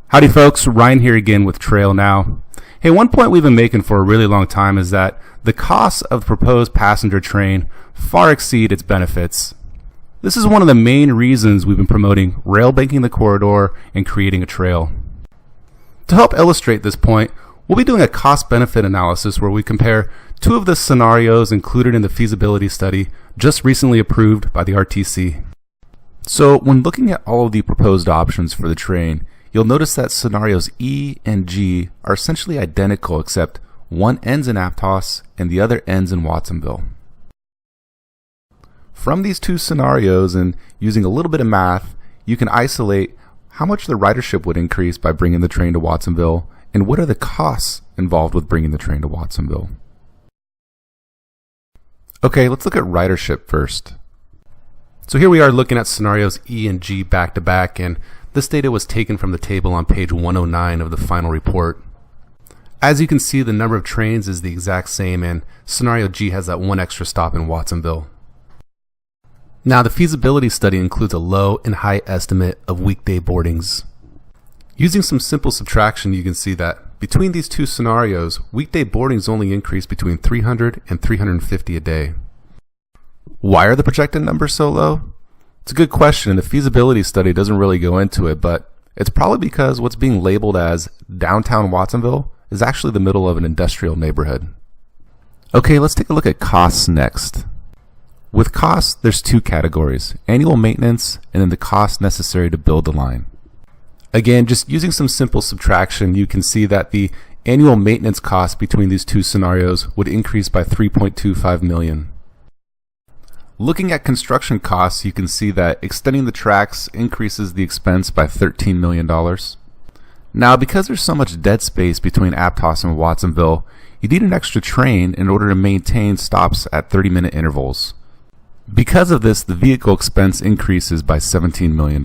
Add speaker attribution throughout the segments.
Speaker 1: Howdy folks, Ryan here again with Trail Now. Hey, one point we've been making for a really long time is that the costs of the proposed passenger train far exceed its benefits. This is one of the main reasons we've been promoting rail banking the corridor and creating a trail. To help illustrate this point, we'll be doing a cost-benefit analysis where we compare two of the scenarios included in the feasibility study just recently approved by the RTC. So when looking at all of the proposed options for the train, you'll notice that scenarios E and G are essentially identical, except one ends in Aptos and the other ends in Watsonville. From these two scenarios, and using a little bit of math, you can isolate how much the ridership would increase by bringing the train to Watsonville, and what are the costs involved with bringing the train to Watsonville. Okay, let's look at ridership first. So here we are looking at scenarios E and G back to back, and this data was taken from the table on page 109 of the final report. As you can see, the number of trains is the exact same, and scenario G has that one extra stop in Watsonville. Now, the feasibility study includes a low and high estimate of weekday boardings. Using some simple subtraction, you can see that between these two scenarios, weekday boardings only increase between 300 and 350 a day. Why are the projected numbers so low? It's a good question, and the feasibility study doesn't really go into it, but it's probably because what's being labeled as downtown Watsonville is actually the middle of an industrial neighborhood. Okay, let's take a look at costs next. With costs, there's two categories: annual maintenance and then the cost necessary to build the line. Again, just using some simple subtraction, you can see that the annual maintenance cost between these two scenarios would increase by $3.25 million. Looking at construction costs, you can see that extending the tracks increases the expense by $13 million. Now, because there's so much dead space between Aptos and Watsonville, you need an extra train in order to maintain stops at 30-minute intervals. Because of this, the vehicle expense increases by $17 million.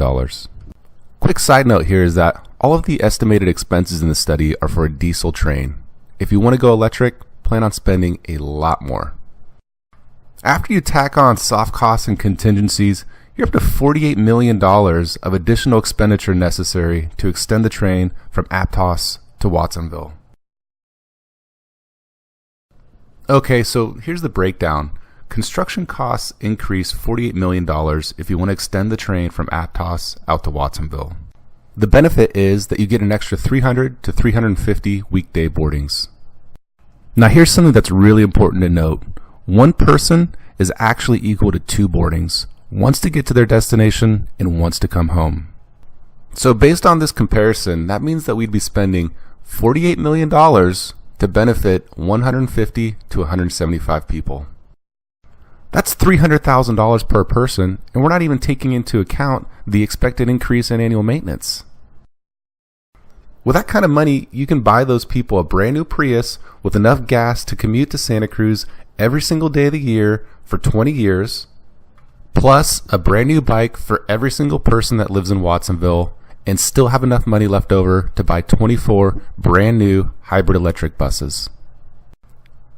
Speaker 1: Quick side note here is that all of the estimated expenses in the study are for a diesel train. If you want to go electric, plan on spending a lot more. After you tack on soft costs and contingencies, you're up to $48 million of additional expenditure necessary to extend the train from Aptos to Watsonville. Okay, so here's the breakdown. Construction costs increase $48 million if you want to extend the train from Aptos out to Watsonville. The benefit is that you get an extra 300 to 350 weekday boardings. Now here's something that's really important to note. One person is actually equal to two boardings, once to get to their destination and once to come home. So based on this comparison, that means that we'd be spending $48 million to benefit 150 to 175 people. That's $300,000 per person, and we're not even taking into account the expected increase in annual maintenance. With that kind of money, you can buy those people a brand new Prius with enough gas to commute to Santa Cruz every single day of the year for 20 years, plus a brand new bike for every single person that lives in Watsonville, and still have enough money left over to buy 24 brand new hybrid electric buses.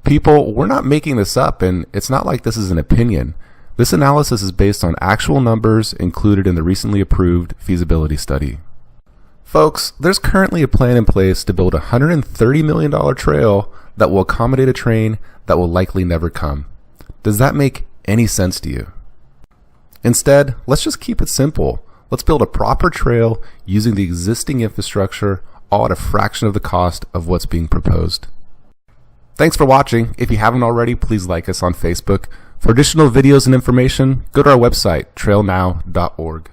Speaker 1: People, we're not making this up, and it's not like this is an opinion. This analysis is based on actual numbers included in the recently approved feasibility study. Folks, there's currently a plan in place to build a $130 million trail that will accommodate a train that will likely never come. Does that make any sense to you? Instead, let's just keep it simple. Let's build a proper trail using the existing infrastructure, all at a fraction of the cost of what's being proposed. Thanks for watching. If you haven't already, please like us on Facebook. For additional videos and information, go to our website, trailnow.org.